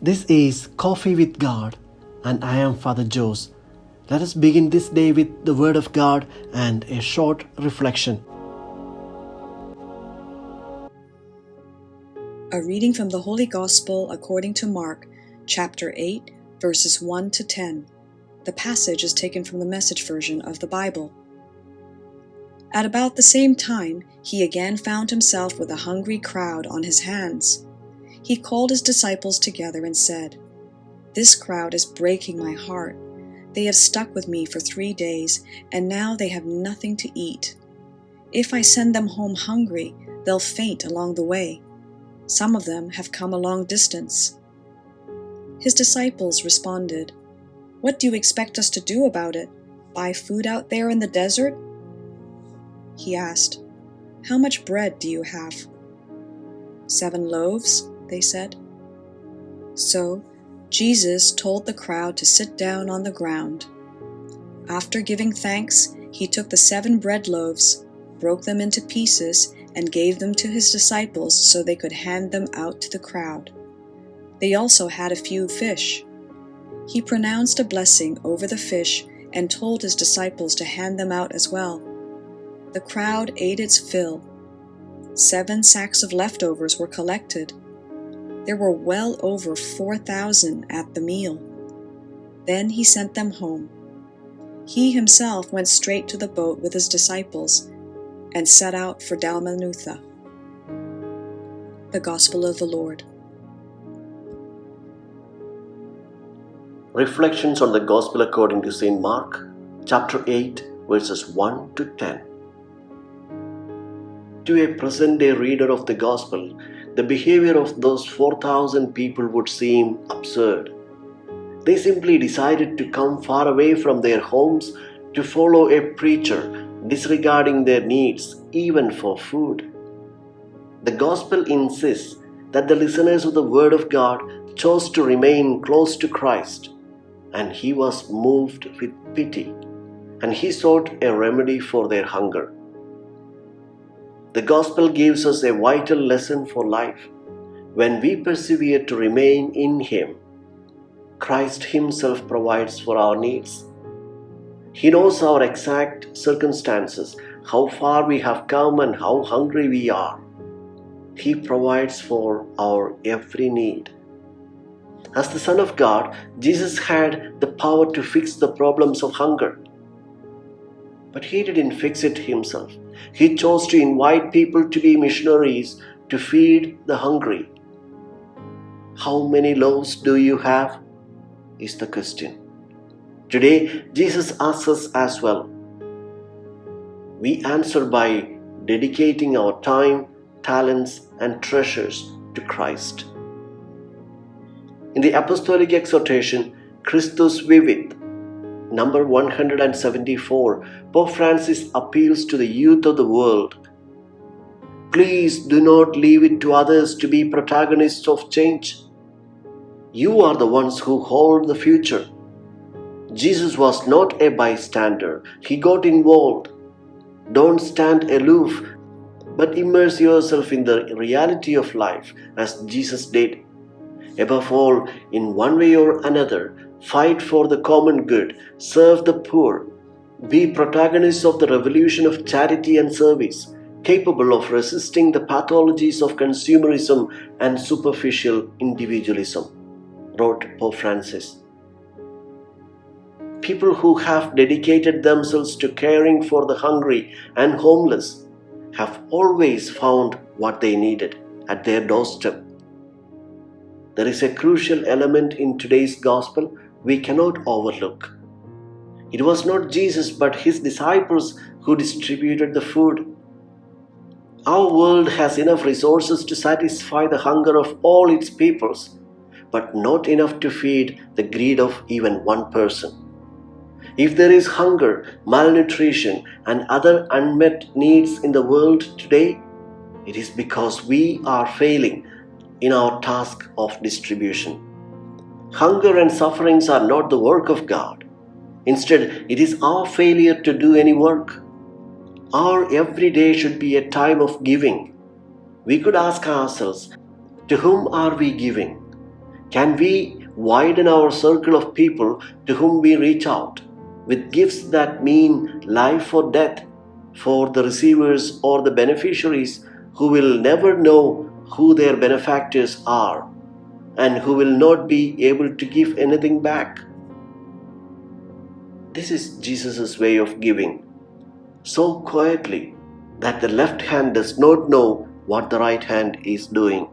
This is Coffee with God, and I am Father Jose. Let us begin this day with the Word of God and a short reflection. A reading from the Holy Gospel according to Mark, chapter 8, verses 1 to 10. The passage is taken from the Message version of the Bible. At about the same time, he again found himself with a hungry crowd on his hands. He called his disciples together and said, "This crowd is breaking my heart. They have stuck with me for 3 days, and now they have nothing to eat. If I send them home hungry, they'll faint along the way. Some of them have come a long distance." His disciples responded, "What do you expect us to do about it? Buy food out there in the desert?" He asked, "How much bread do you have?" 7 loaves, they said. So Jesus told the crowd to sit down on the ground. After giving thanks, he took the 7 bread loaves, broke them into pieces, and gave them to his disciples so they could hand them out to the crowd. They also had a few fish. He pronounced a blessing over the fish and told his disciples to hand them out as well. The crowd ate its fill. 7 sacks of leftovers were collected. There were well over 4,000 at the meal. Then he sent them home. He himself went straight to the boat with his disciples and set out for Dalmanutha. The Gospel of the Lord. Reflections on the Gospel according to St. Mark, chapter 8, verses 1 to 10. To a present-day reader of the Gospel, the behavior of those 4,000 people would seem absurd. They simply decided to come far away from their homes to follow a preacher, disregarding their needs even for food. The Gospel insists that the listeners of the Word of God chose to remain close to Christ, and he was moved with pity, and he sought a remedy for their hunger. The Gospel gives us a vital lesson for life. When we persevere to remain in Him, Christ Himself provides for our needs. He knows our exact circumstances, how far we have come and how hungry we are. He provides for our every need. As the Son of God, Jesus had the power to fix the problems of hunger. But He didn't fix it Himself. He chose to invite people to be missionaries to feed the hungry. How many loaves do you have? Is the question. Today, Jesus asks us as well. We answer by dedicating our time, talents, and treasures to Christ. In the Apostolic Exhortation, Christus Vivit, number 174, Pope Francis appeals to the youth of the world. Please do not leave it to others to be protagonists of change. You are the ones who hold the future. Jesus was not a bystander. He got involved. Don't stand aloof, but immerse yourself in the reality of life as Jesus did. Above all, in one way or another, fight for the common good, serve the poor, be protagonists of the revolution of charity and service, capable of resisting the pathologies of consumerism and superficial individualism, wrote Pope Francis. People who have dedicated themselves to caring for the hungry and homeless have always found what they needed at their doorstep. There is a crucial element in today's Gospel we cannot overlook. It was not Jesus but His disciples who distributed the food. Our world has enough resources to satisfy the hunger of all its peoples, but not enough to feed the greed of even one person. If there is hunger, malnutrition, and other unmet needs in the world today, it is because we are failing in our task of distribution. Hunger and sufferings are not the work of God. Instead, it is our failure to do any work. Our every day should be a time of giving. We could ask ourselves, to whom are we giving? Can we widen our circle of people to whom we reach out with gifts that mean life or death for the receivers or the beneficiaries who will never know who their benefactors are and who will not be able to give anything back? This is Jesus' way of giving, so quietly that the left hand does not know what the right hand is doing.